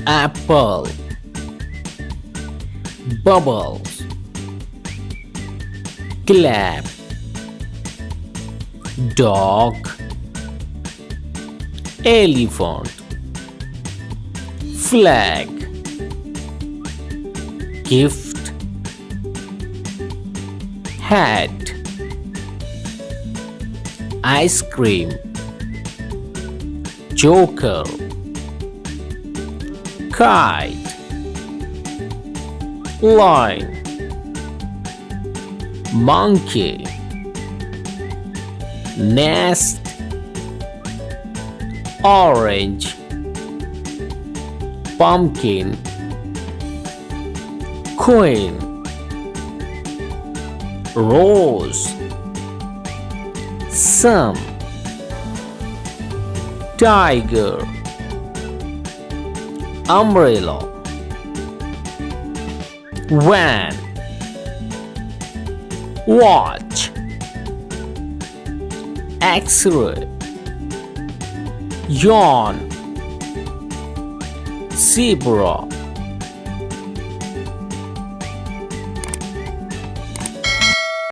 apple, bubbles, clap, dog, elephant, flag, gift, hat, ice cream, joker, kite, lion, monkey, nest, orange, pumpkin, queen, rose, sun, tiger, umbrella, van, watch, x-ray, yawn, zebra,